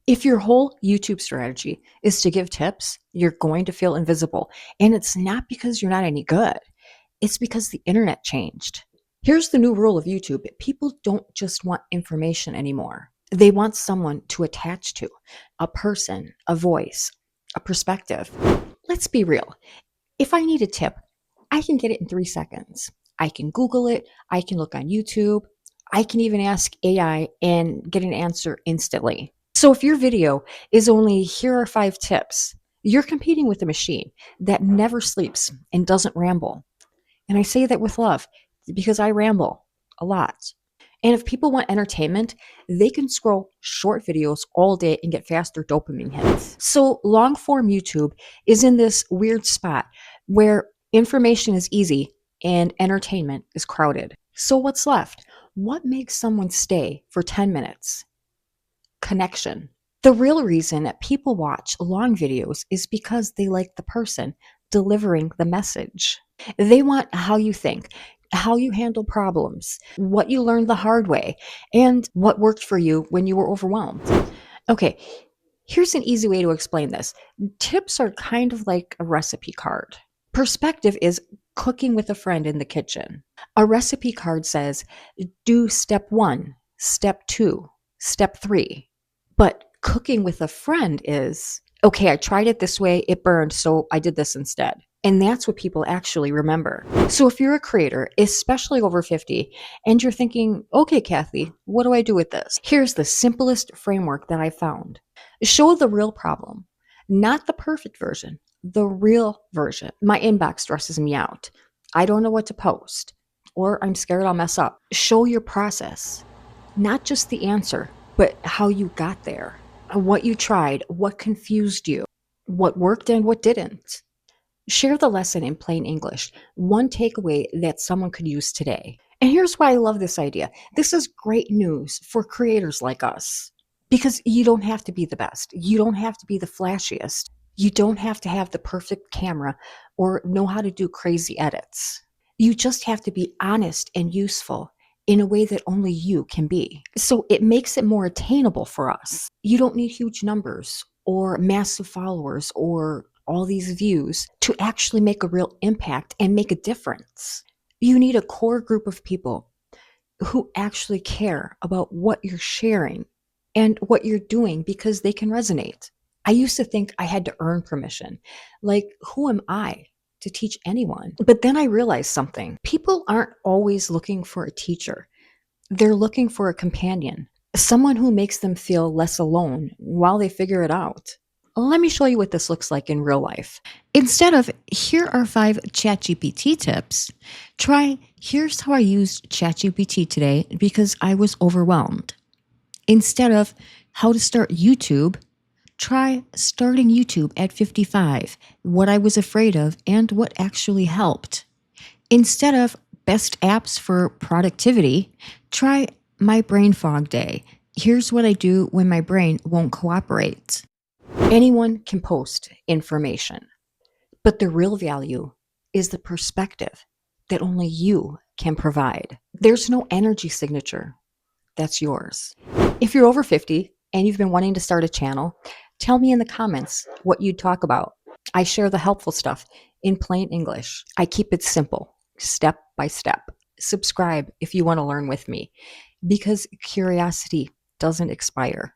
If your whole YouTube strategy is to give tips, you're going to feel invisible. And it's not because you're not any good, it's because the internet changed. Here's the new rule of YouTube: people don't just want information anymore, they want someone to attach to, a person, a voice, a perspective. Let's be real. If I need a tip, I can get it in 3 seconds. I can Google it, I can look on YouTube, I can even ask AI and get an answer instantly. So if your video is only here are 5 tips, you're competing with a machine that never sleeps and doesn't ramble. And I say that with love because I ramble a lot. And if people want entertainment, they can scroll short videos all day and get faster dopamine hits. So long form YouTube is in this weird spot where information is easy and entertainment is crowded. So what's left? What makes someone stay for 10 minutes? Connection. The real reason that people watch long videos is because they like the person delivering the message. They want how you think, how you handle problems, what you learned the hard way, and what worked for you when you were overwhelmed. Okay, here's an easy way to explain this. Tips are kind of like a recipe card. Perspective is cooking with a friend in the kitchen. A recipe card says, do step 1, step 2, step 3. But cooking with a friend is, okay, I tried it this way, it burned, so I did this instead. And that's what people actually remember. So if you're a creator, especially over 50, and you're thinking, okay, Kathy, what do I do with this? Here's the simplest framework that I found. Show the real problem, not the perfect version, the real version. My inbox stresses me out. I don't know what to post, or I'm scared I'll mess up. Show your process, not just the answer, but how you got there, what you tried, what confused you, what worked and what didn't. Share the lesson in plain English, one takeaway that someone could use today. And here's why I love this idea. This is great news for creators like us because you don't have to be the best. You don't have to be the flashiest. You don't have to have the perfect camera or know how to do crazy edits. You just have to be honest and useful in a way that only you can be. So it makes it more attainable for us. You don't need huge numbers or massive followers or all these views to actually make a real impact and make a difference. You need a core group of people who actually care about what you're sharing and what you're doing because they can resonate. I used to think I had to earn permission. Like, who am I to teach anyone? But then I realized something. People aren't always looking for a teacher. They're looking for a companion, someone who makes them feel less alone while they figure it out. Let me show you what this looks like in real life. Instead of, here are 5 ChatGPT tips, try, here's how I used ChatGPT today because I was overwhelmed. Instead of, how to start YouTube, try starting YouTube at 55, what I was afraid of and what actually helped. Instead of, best apps for productivity, try my brain fog day. Here's what I do when my brain won't cooperate. Anyone can post information, but the real value is the perspective that only you can provide. There's no energy signature that's yours. If you're over 50 and you've been wanting to start a channel, tell me in the comments what you'd talk about. I share the helpful stuff in plain English. I keep it simple, step by step. Subscribe if you want to learn with me because curiosity doesn't expire.